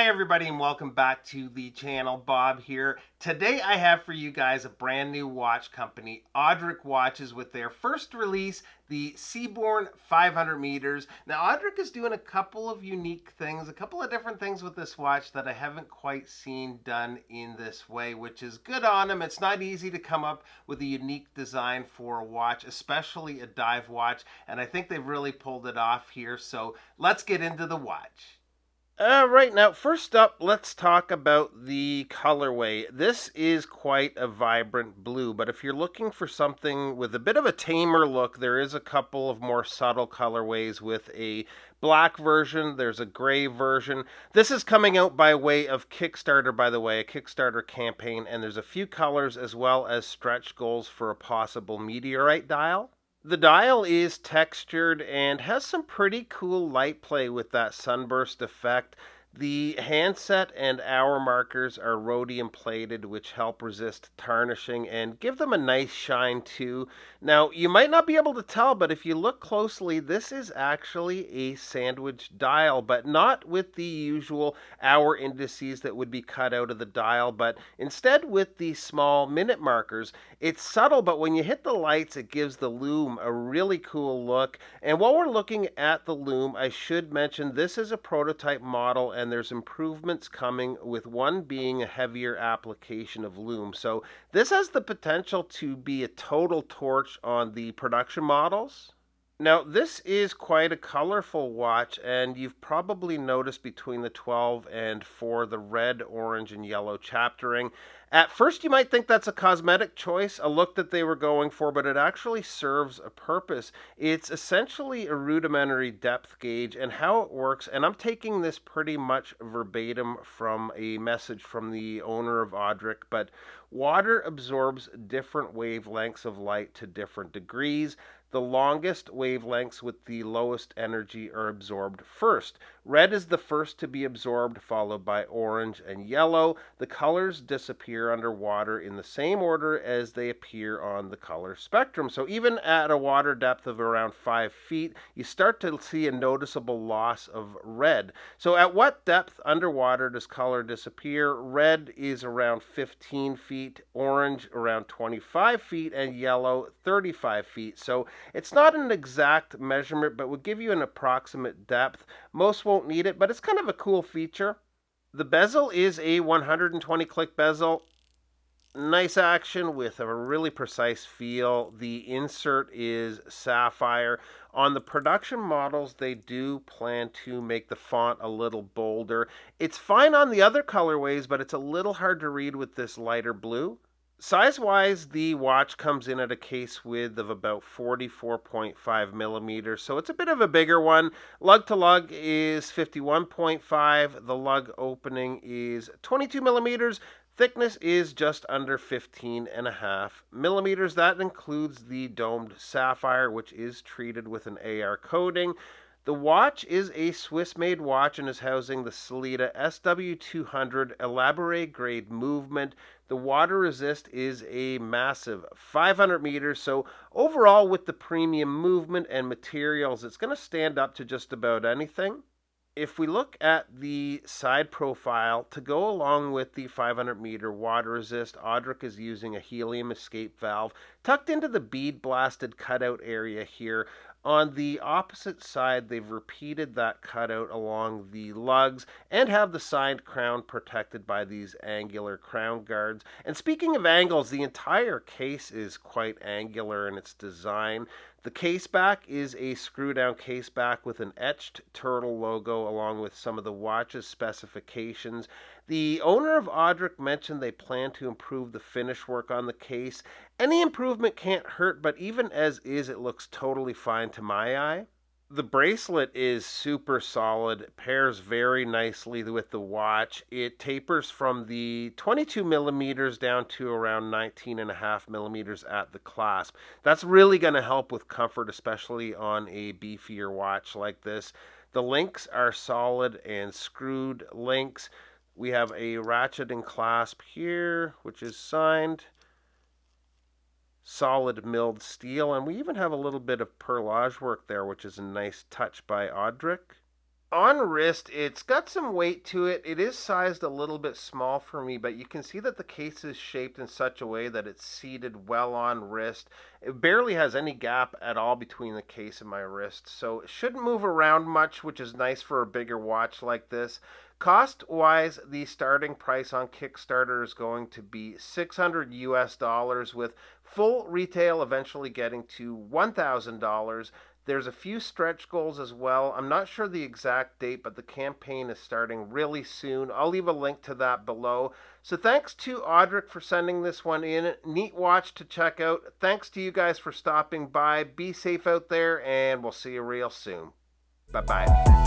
everybody, and welcome back to the channel. Bob here. Today I have for you guys a brand new watch company, Audric Watches, with their first release, the Seaborne 500 meters. Now Audric is doing a couple of unique things, a couple of different things with this watch that I haven't quite seen done in this way, which is good on them. It's not easy to come up with a unique design for a watch, especially a dive watch, and I think they've really pulled it off here. So let's get into the watch. Right now, first up, let's talk about the colorway. This is quite a vibrant blue, but if you're looking for something with a bit of a tamer look, there is a couple of more subtle colorways with a black version. There's a gray version. This is coming out by way of Kickstarter, by the way, a Kickstarter campaign, and there's a few colors as well as stretch goals for a possible meteorite dial. The dial is textured and has some pretty cool light play with that sunburst effect. The handset and hour markers are rhodium plated, which help resist tarnishing and give them a nice shine too. Now, you might not be able to tell, but if you look closely, this is actually a sandwich dial, but not with the usual hour indices that would be cut out of the dial, but instead with the small minute markers. It's subtle, but when you hit the lights, it gives the lume a really cool look. And while we're looking at the lume, I should mention this is a prototype model, and there's improvements coming, with one being a heavier application of lume. So this has the potential to be a total torch on the production models. Now, this is quite a colorful watch, and you've probably noticed between the 12 and 4 the red, orange, and yellow chaptering. At first, you might think that's a cosmetic choice, a look that they were going for, but it actually serves a purpose. It's essentially a rudimentary depth gauge, and how it works, and I'm taking this pretty much verbatim from a message from the owner of Audric, but water absorbs different wavelengths of light to different degrees. The longest wavelengths with the lowest energy are absorbed first. Red is the first to be absorbed, followed by orange and yellow. The colors disappear underwater in the same order as they appear on the color spectrum. So even at a water depth of around 5 feet, you start to see a noticeable loss of red. So at what depth underwater does color disappear? Red is around 15 feet, orange around 25 feet, and yellow 35 feet. So it's not an exact measurement, but will give you an approximate depth. Most won't need it, but it's kind of a cool feature. The bezel is a 120 click bezel. Nice action with a really precise feel. The insert is sapphire. On the production models, they do plan to make the font a little bolder. It's fine on the other colorways, but it's a little hard to read with this lighter blue. Size-wise, the watch comes in at a case width of about 44.5 millimeters, so it's a bit of a bigger one. Lug to lug is 51.5. The lug opening is 22 millimeters. Thickness is just under 15.5 millimeters. That includes the domed sapphire, which is treated with an AR coating. The watch is a Swiss-made watch and is housing the Sellita SW200 Elaborate grade movement. The water resist is a massive 500 meters, so overall with the premium movement and materials, it's going to stand up to just about anything. If we look at the side profile, to go along with the 500 meter water resist, Audric is using a helium escape valve tucked into the bead blasted cutout area here. On the opposite side, they've repeated that cutout along the lugs and have the side crown protected by these angular crown guards. And speaking of angles, the entire case is quite angular in its design. The case back is a screw-down case back with an etched turtle logo along with some of the watch's specifications. The owner of Audric mentioned they plan to improve the finish work on the case. Any improvement can't hurt, but even as is, it looks totally fine to my eye. The bracelet is super solid, pairs very nicely with the watch. It tapers from the 22 millimeters down to around 19.5 millimeters at the clasp. That's really going to help with comfort, especially on a beefier watch like this. The links are solid and screwed links. We have a ratchet and clasp here, which is signed. Solid milled steel, and we even have a little bit of perlage work there, which is a nice touch by Audric. On wrist, it's got some weight to it. It is sized a little bit small for me, but you can see that the case is shaped in such a way that it's seated well on wrist. It barely has any gap at all between the case and my wrist, so it shouldn't move around much, which is nice for a bigger watch like this. Cost wise, the starting price on Kickstarter is going to be $600 US, with full retail eventually getting to $1,000. There's a few stretch goals as well. I'm not sure the exact date, but the campaign is starting really soon. I'll leave a link to that below. So thanks to Audric for sending this one in. Neat watch to check out. Thanks to you guys for stopping by. Be safe out there, and we'll see you real soon. Bye-bye.